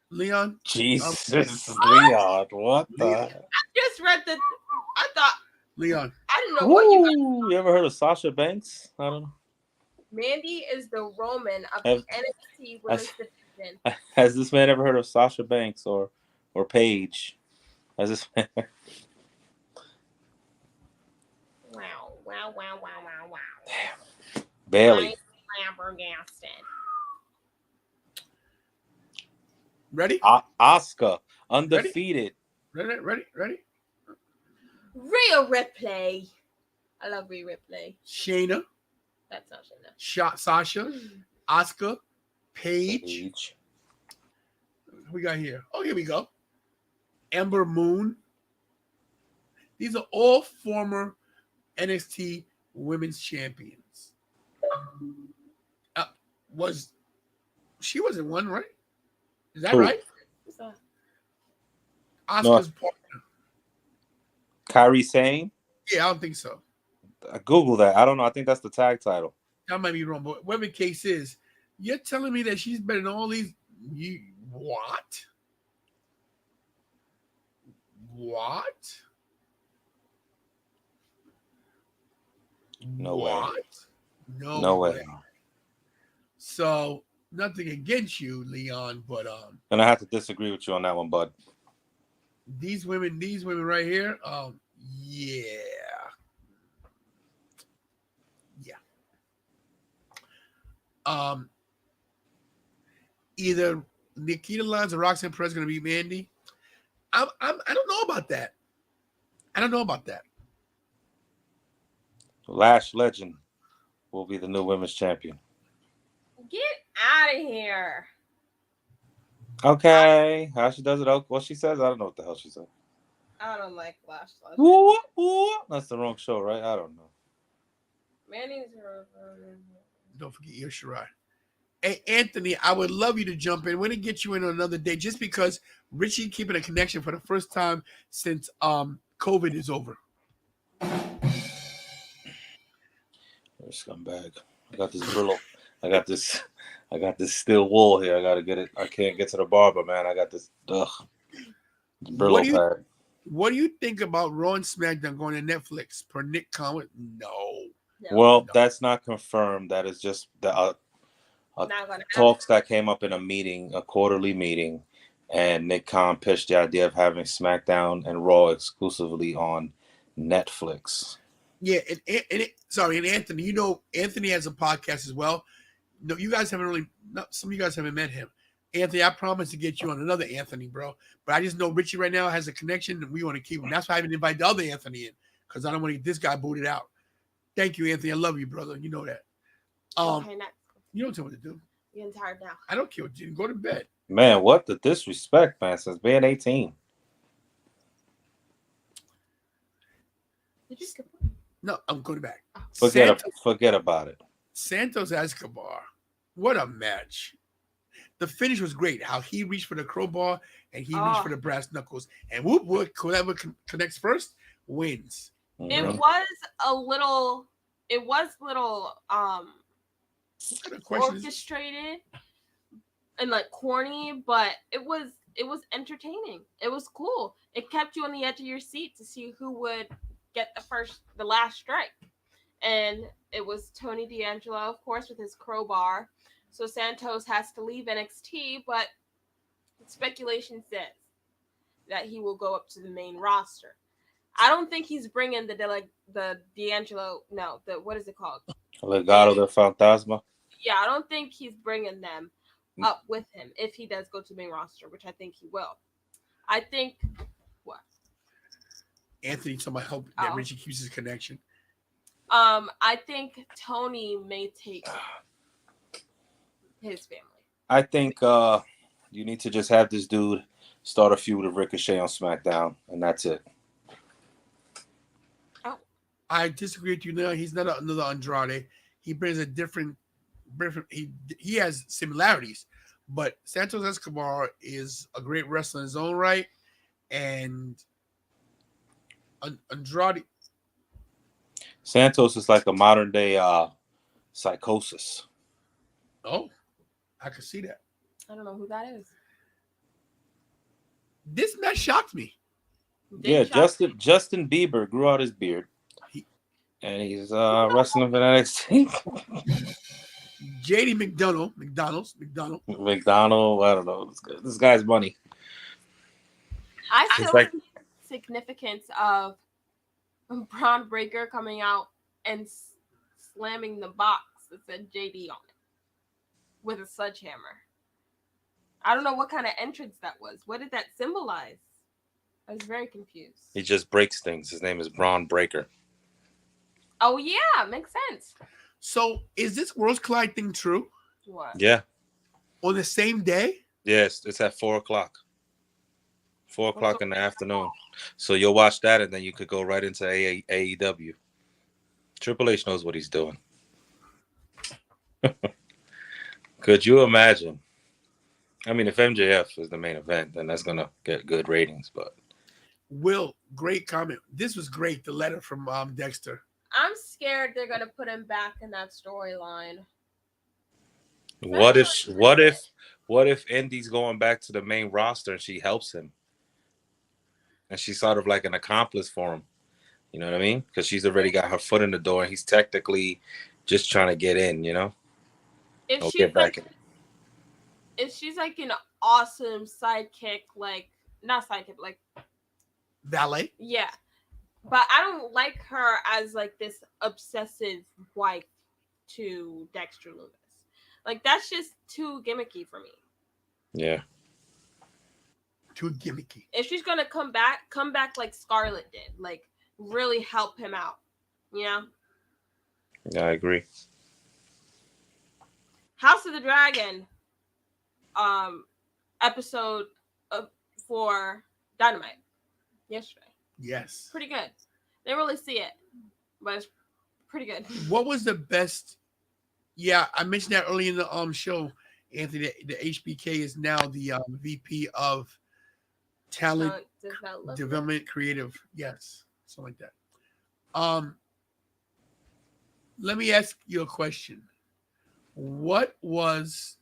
Leon. Jesus, Leon. What the? I just read I thought. Leon. I didn't know what you ever heard of Sasha Banks? I don't know. Mandy is the Roman of the NXT Women's Division. Has this man ever heard of Sasha Banks or Paige? Has this man? Wow. Damn. Bailey. Flabbergasted. Ready? Asuka, undefeated. Ready? Rhea Ripley. I love Rhea Ripley. Shayna. That's not Shayna. Sasha. Asuka. Paige. Who we got here? Oh, here we go. Ember Moon. These are all former NXT Women's Champions. She wasn't one, right? Is that right? Asuka's partner. Kairi Sane? Yeah, I don't think so. I Googled that. I don't know. I think that's the tag title. That might be wrong, but whatever the case is, you're telling me that she's better than all these. What? No way. No way. So nothing against you, Leon, but and I have to disagree with you on that one, bud. These women right here, yeah. Either Nikita Lyons or Roxanne Perez going to beat Mandy. I don't know about that. Lash Legend will be the new women's champion. Get out of here. Okay. How she does it? What she says? I don't know what the hell she said. I don't like Lash Legend. That's the wrong show, right? I don't know. Mandy's Don't forget Io Shirai. Hey, Anthony, I would love you to jump in. We're going to get you in on another day just because Richie keeping a connection for the first time since COVID is over. Scumbag. I got this Brillo. I got this steel wool here. I got to get it. I can't get to the barber, man. I got this Brillo pad. What do you think about Raw and SmackDown going to Netflix? Per Nick Conway? No. No. Well, that's not confirmed. That is just the Not gonna talks that came up in a meeting, a quarterly meeting, and Nick Khan pitched the idea of having SmackDown and Raw exclusively on Netflix. Yeah, and Anthony, you know, Anthony has a podcast as well. No, you guys haven't really. No, some of you guys haven't met him. Anthony, I promise to get you on another Anthony, bro. But I just know Richie right now has a connection, and we want to keep him. That's why I haven't invited the other Anthony in, because I don't want to get this guy booted out. Thank you, Anthony. I love you, brother. You know that. Okay, next. You don't tell me what to do. You're getting tired now. I don't care what you do. Go to bed. Man, what the disrespect, man, since being 18. Did you skip? No, I'm going back. Forget about it. Santos Escobar. What a match. The finish was great. How he reached for the crowbar and he reached for the brass knuckles. And whoever connects first wins. It was a little orchestrated and like corny, but it was entertaining. It was cool. It kept you on the edge of your seat to see who would get the last strike. And it was Tony D'Angelo, of course, with his crowbar. So Santos has to leave NXT, but speculation says that he will go up to the main roster. I don't think he's bringing the D'Angelo. No, what is it called? Legado del Fantasma. Yeah, I don't think he's bringing them up with him if he does go to the main roster, which I think he will. I think what? Anthony, somebody help that Richie keeps his connection. I think Tony may take his family. I think you need to just have this dude start a feud with Ricochet on SmackDown, and that's it. I disagree with you now. He's not another Andrade. He brings a different he has similarities, but Santos Escobar is a great wrestler in his own right, and Andrade. Santos is like a modern day Psychosis. Oh, I could see that. I don't know who that is. This match shocked me. Yeah, Justin Bieber grew out his beard, and he's wrestling for NXT. JD McDonald. I don't know. This guy's money. I still see the significance of Braun Breaker coming out and slamming the box that said JD on it with a sledgehammer. I don't know what kind of entrance that was. What did that symbolize? I was very confused. He just breaks things. His name is Braun Breaker. Oh, yeah. Makes sense. So is this Worlds Collide thing true? What? Yeah. On the same day? Yes, it's at 4:00. 4:00 in the afternoon. So you'll watch that, and then you could go right into AEW. Triple H knows what he's doing. Could you imagine? I mean, if MJF is the main event, then that's gonna get good ratings. But Will, great comment. This was great. The letter from Dexter. I'm scared they're gonna put him back in that storyline. what if Indy's going back to the main roster and she helps him, and she's sort of like an accomplice for him? You know what I mean? Because she's already got her foot in the door, and he's technically just trying to get in. You know. If she's like an awesome sidekick, like not sidekick, like valet. Yeah. But I don't like her as like this obsessive wife to Dexter Loomis. Like that's just too gimmicky for me. Yeah. Too gimmicky. If she's gonna come back like Scarlett did, like really help him out. You know? Yeah, I agree. House of the Dragon episode for Dynamite yesterday. Yes. Pretty good. Didn't really see it, but it's pretty good. What was the best? Yeah, I mentioned that early in the show, Anthony. The HBK is now the VP of Talent Development Creative. Yes, something like that. Let me ask you a question. What was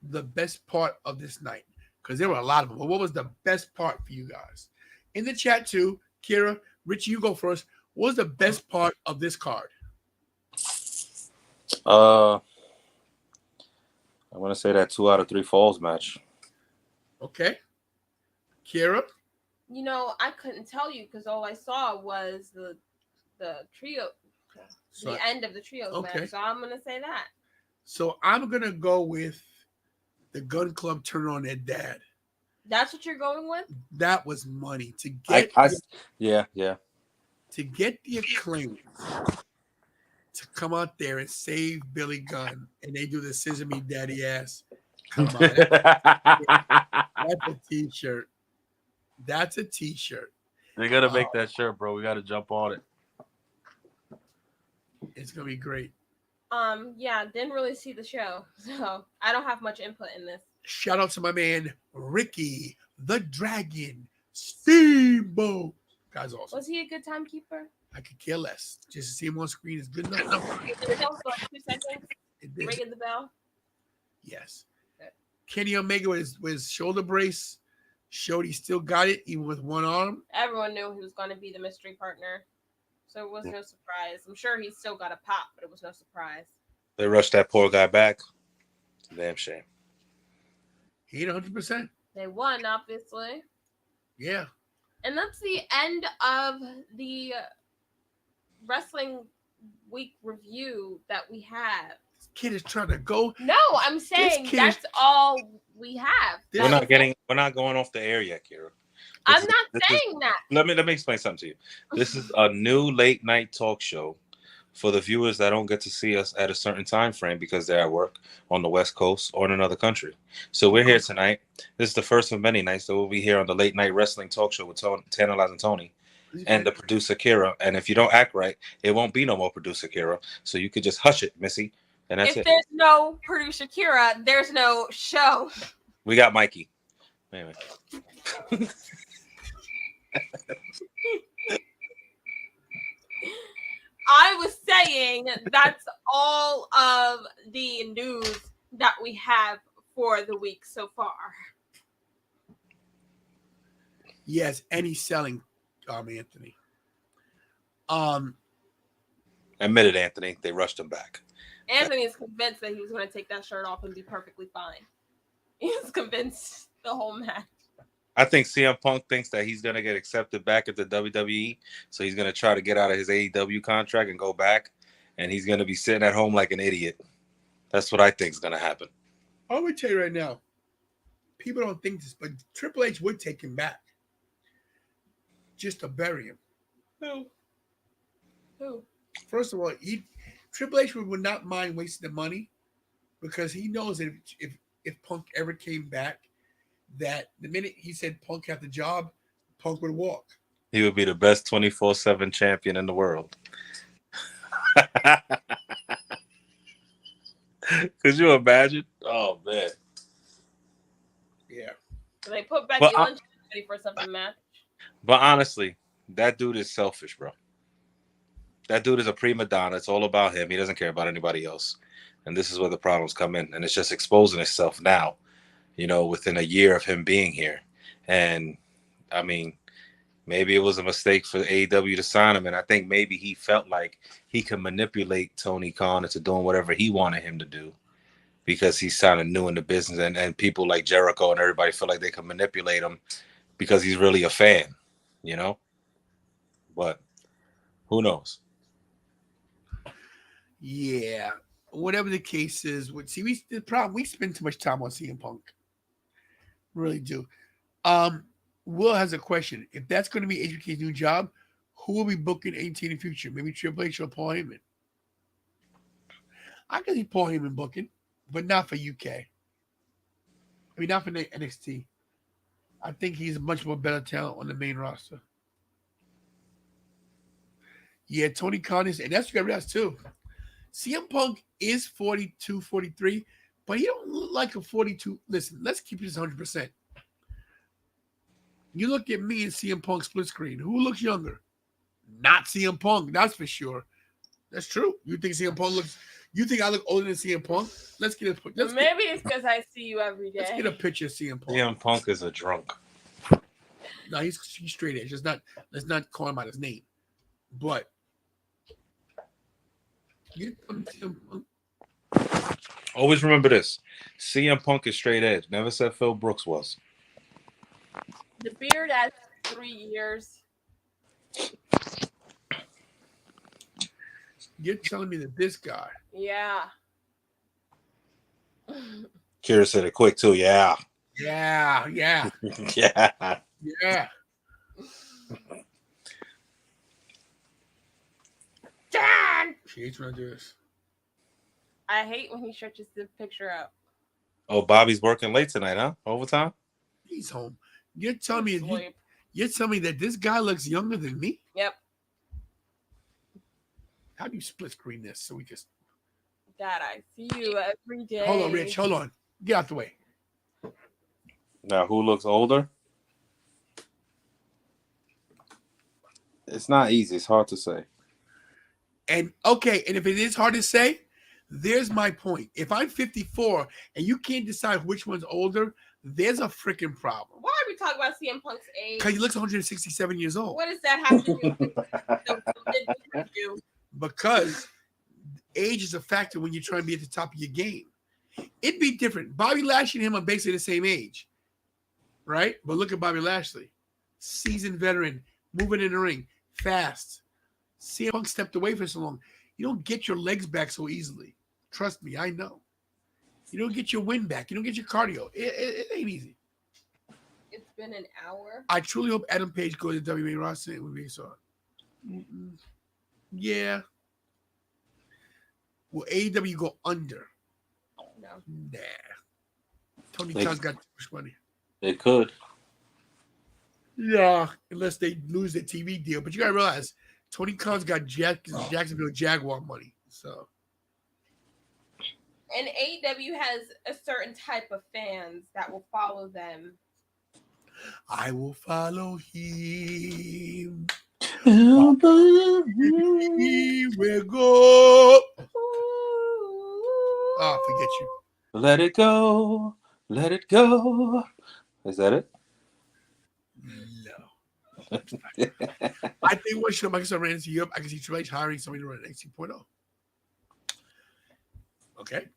the best part of this night? Because there were a lot of them. But what was the best part for you guys? In the chat too, Kira, Richie, you go first. What was the best part of this card? I want to say that 2 out of 3 falls match. Okay. Kira? You know, I couldn't tell you because all I saw was the trio, So, the end of the trios match. So I'm gonna say that. So I'm gonna go with the Gun Club turn on their dad. That's what you're going with? That was money to get. Yeah. To get the Acclaim to come out there and save Billy Gunn, and they do the scissor me daddy ass. Come on, that's a t-shirt. That's a t-shirt. They're gonna make that shirt, bro. We gotta jump on it. It's gonna be great. Yeah, didn't really see the show, so I don't have much input in this. Shout out to my man Ricky the Dragon Steamboat. Guy's awesome. Was he a good timekeeper? I could care less. Just to see him on screen is good enough. Did it go for like 2 seconds? Ringing the bell? Yes. Okay. Kenny Omega with his shoulder brace showed he still got it, even with one arm. Everyone knew he was going to be the mystery partner, so it was no surprise. I'm sure he still got a pop, but it was no surprise. They rushed that poor guy back. Damn shame. He ain't 100%. They won, obviously. Yeah. And that's the end of the Wrestling Week review that we have. This kid is trying to go. No, I'm saying that's all we have. We're not going off the air yet, Kira. I'm not saying that. Let me explain something to you. This is a new late night talk show for the viewers that don't get to see us at a certain time frame because they're at work on the West Coast or in another country. So we're here tonight. This is the first of many nights that we'll be here on the late night wrestling talk show with Tantalizing Tony and the producer Kira. And if you don't act right, it won't be no more producer Kira. So you could just hush it, Missy. And that's it. If there's no producer Kira, there's no show. We got Mikey. Anyway. I was saying that's all of the news that we have for the week so far. Yes, and he's selling Anthony. Admitted Anthony. They rushed him back. Anthony is convinced that he was going to take that shirt off and be perfectly fine. He was convinced the whole match. I think CM Punk thinks that he's going to get accepted back at the WWE, so he's going to try to get out of his AEW contract and go back, and he's going to be sitting at home like an idiot. That's what I think is going to happen. I would tell you right now, people don't think this, but Triple H would take him back just to bury him. Who? First of all, Triple H would not mind wasting the money because he knows that if Punk ever came back, that the minute he said Punk had the job, Punk would walk. He would be the best 24/7 champion in the world. Could you imagine? Oh, man. Yeah. So they put back the lunch 24/7 match. But honestly, that dude is selfish, bro. That dude is a prima donna. It's all about him. He doesn't care about anybody else. And this is where the problems come in. And it's just exposing itself now, within a year of him being here. And, I mean, maybe it was a mistake for AEW to sign him. And I think maybe he felt like he could manipulate Tony Khan into doing whatever he wanted him to do because he's kind of new in the business. And people like Jericho and everybody feel like they can manipulate him because he's really a fan, But who knows? Yeah. Whatever the case is, the problem, we spend too much time on CM Punk. Really do. Will has a question. If that's going to be HBK's new job, who will be booking AT in the future? Maybe Triple H or Paul Heyman? I can see Paul Heyman booking, but not for UK. I mean, not for NXT. I think he's a much more better talent on the main roster. Yeah, Tony Khan is, and that's what you got to realize too. CM Punk is 42, 43, but he don't look like a 42. Listen, let's keep this 100%. You look at me and CM Punk split screen. Who looks younger? Not CM Punk, that's for sure. That's true. You think CM Punk looks? You think I look older than CM Punk? Maybe it's because I see you every day. Let's get a picture of CM Punk. CM Punk is a drunk. No, he's straight edge. Let's not call him out his name. But CM Punk, Always remember this. CM Punk is straight edge. Never said Phil Brooks was. The beard has 3 years. You're telling me that this guy. Yeah. Kira said it quick too. Yeah. Yeah. Yeah. Yeah. Dan! She hates when I do this. I hate when he stretches the picture out. Oh, Bobby's working late tonight, huh? Overtime? He's home. You're telling me Sleep. you're telling me that this guy looks younger than me? Yep. How do you split screen this so we can? Dad, I see you every day. Hold on, Rich. Hold on. Get out the way. Now, who looks older? It's not easy. It's hard to say. And okay, and if it is hard to say, there's my point. If I'm 54 and you can't decide which one's older, there's a freaking problem. Why are we talking about CM Punk's age? Because he looks 167 years old. What does that have to do with you? Because age is a factor when you're trying to be at the top of your game. It'd be different. Bobby Lashley and him are basically the same age, right? But look at Bobby Lashley. Seasoned veteran, moving in the ring, fast. CM Punk stepped away for so long. You don't get your legs back so easily. Trust me, I know. You don't get your wind back. You don't get your cardio. It ain't easy. It's been an hour. I truly hope Adam Page goes to WWEINDIA when we saw it. Yeah. Will AEW go under? No. Nah. Tony Khan's got too much money. They could. Yeah, unless they lose their TV deal. But you gotta realize Tony Khan's got Jacksonville Jaguar money. So. And AEW has a certain type of fans that will follow them. I will follow him. He will go. Oh, forget you. Let it go. Let it go. Is that it? No. I think one show Microsoft ran into Europe, I can see Triple H hiring somebody to run NXT 2.0. Okay.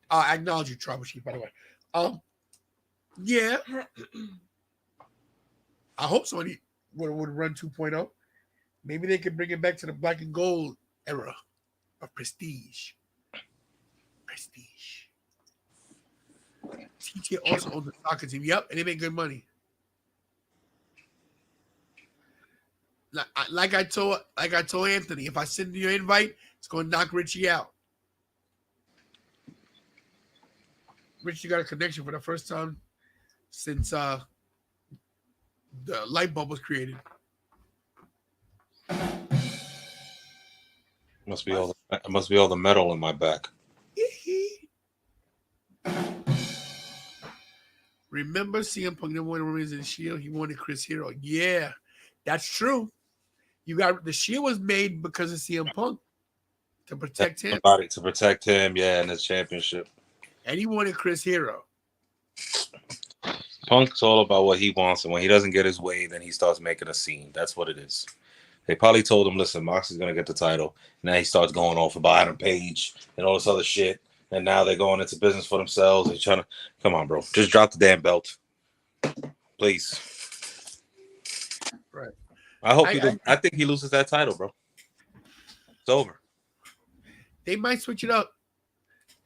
I acknowledge you, Tribal Chief, by the way. Yeah. I hope somebody would run 2.0. Maybe they could bring it back to the black and gold era of prestige. TJ also owns the soccer team. Yep, and they make good money. Like I told Anthony, if I send you an invite, it's going to knock Richie out. Richie got a connection for the first time since the light bulb was created. Must be all the metal in my back. Remember CM Punk didn't want to remain in the Shield? He wanted Chris Hero. Yeah, that's true. You got the Shield was made because of CM Punk to protect him. To protect him, yeah, and his championship. And he wanted Chris Hero. Punk's all about what he wants, and when he doesn't get his way, then he starts making a scene. That's what it is. They probably told him, listen, Moxley's going to get the title. Now he starts going off about Adam Page and all this other shit. And now they're going into business for themselves. They're trying to, come on, bro. Just drop the damn belt. Please. Right. I think he loses that title, bro. It's over. They might switch it up.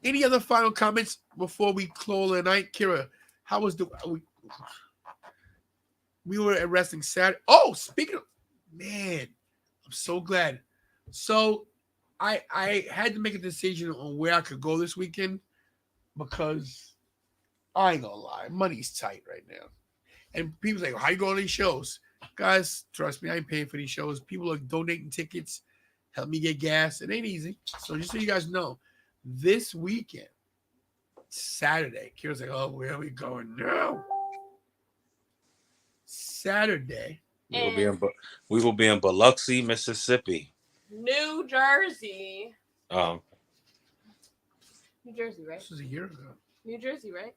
Any other final comments before we close the night? Kira, how was we were at Wrestling Saturday. Oh, speaking of, man, I'm so glad. So I had to make a decision on where I could go this weekend because I ain't gonna lie, money's tight right now. And people say, how you going to these shows? Guys, trust me, I ain't paying for these shows. People are donating tickets, help me get gas. It ain't easy. So just so you guys know, this weekend, Saturday, Kira's like, oh, where are we going now? Saturday. We will be in Biloxi, Mississippi. New Jersey. New Jersey, right? This was a year ago. New Jersey, right?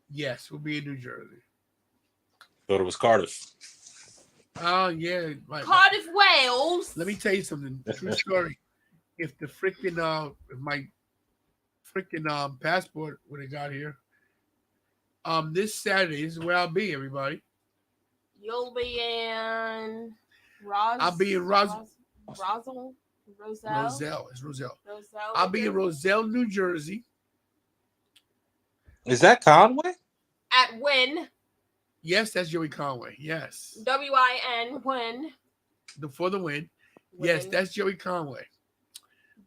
Yes, we'll be in New Jersey. Thought it was Cardiff. Oh, yeah. Cardiff, Wales. Let me tell you something. True story. If the freaking, if my freaking passport when it got here. This Saturday, this is where I'll be, everybody. You'll be in I'll be in Roselle. Roselle. It's Roselle. Roselle. I'll be in Roselle, New Jersey. Is that Conway? At Win. Yes, that's Joey Conway. Yes. WIN Win. For the win. Yes, that's Joey Conway.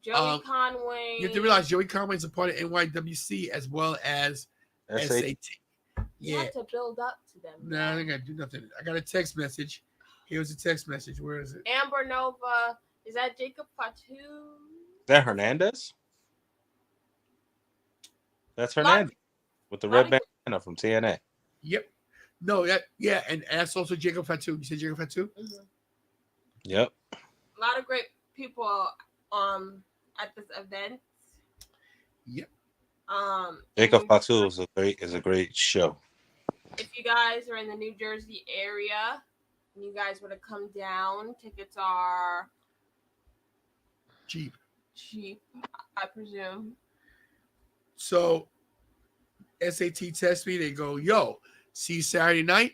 Joey Conway. You have to realize Joey Conway is a part of NYWC as well as SAT. You have to build up to them. Nah, I ain't got to do nothing. I got a text message. Here's a text message. Where is it? Amber Nova. Is that Jacob Fatu? Is that Hernandez? That's Hernandez with the red bandana from TNA. Yep. No, and that's also Jacob Fatu. You said Jacob Fatu? Mm-hmm. Yep. A lot of great people at this event. Yep. Jacob Fatu is a great show. If you guys are in the New Jersey area and you guys want to come down, tickets are cheap, I presume. So SAT text me, they go, yo, see you Saturday night.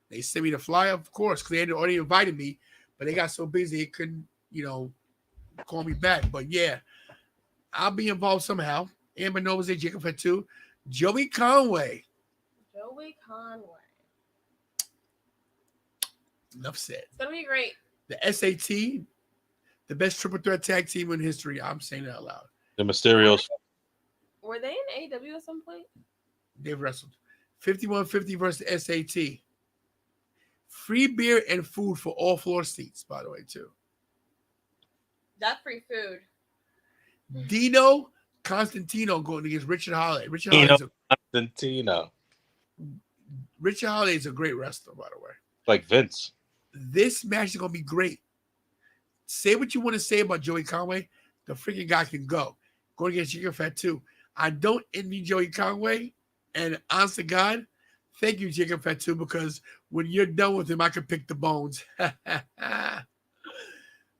They sent me the flyer, of course, because they had already invited me, but they got so busy they couldn't, call me back. But yeah, I'll be involved somehow. Amber Nova's there, Jacob Fatu, Joey Conway. Enough said. It's gonna be great. The SAT, the best triple threat tag team in history. I'm saying that out loud. The Mysterios. Were they in AEW at some point? They've wrestled. 5150 versus SAT. Free beer and food for all floor seats, by the way, too. That free food. Dino Constantino going against Richard Holiday. Richard Holiday is a great wrestler, by the way. Like Vince. This match is going to be great. Say what you want to say about Joey Conway. The freaking guy can go. Going against Jacob Fatu. I don't envy Joey Conway. And honest to God, thank you, Jacob Fatu, because when you're done with him, I can pick the bones.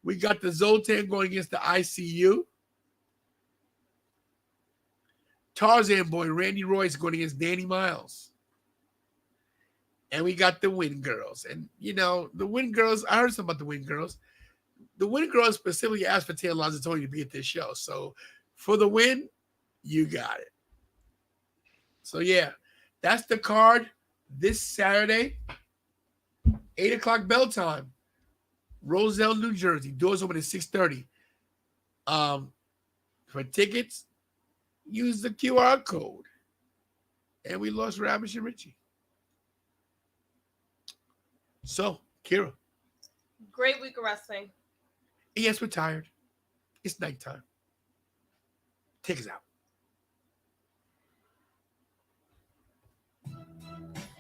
We got the Zoltan going against the ICU. Tarzan Boy, Randy Royce going against Danny Miles. And we got the Win Girls. And, the Win Girls, I heard something about the Win Girls. The Win Girls specifically asked for Taylor Lazzatoni to be at this show. So, for the win, you got it. So, yeah, that's the card this Saturday, 8 o'clock bell time. Roselle, New Jersey. Doors open at 6:30. For tickets, use the QR code. And we lost Ravish and Richie. So, Kira. Great week of wrestling. Yes, we're tired. It's nighttime. Take us out.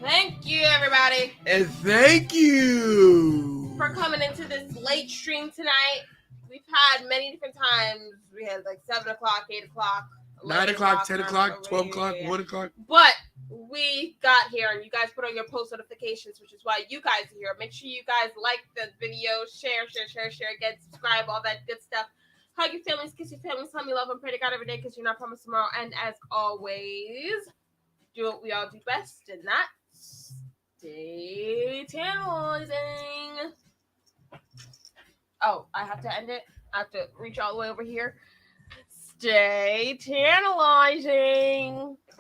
Thank you, everybody. And thank you for coming into this late stream tonight. We've had many different times. We had like 7 o'clock, 8 o'clock, 9 o'clock, 10 o'clock, 12 o'clock, 1 o'clock. But we got here and you guys put on your post notifications, which is why you guys are here. Make sure you guys like the video, share again, subscribe, all that good stuff. Hug your families, kiss your families, tell me love and pray to God every day because you're not promised tomorrow. And as always, do what we all do best, and that's stay tantalizing. Oh, I have to end it. I have to reach all the way over here. Stay tantalizing.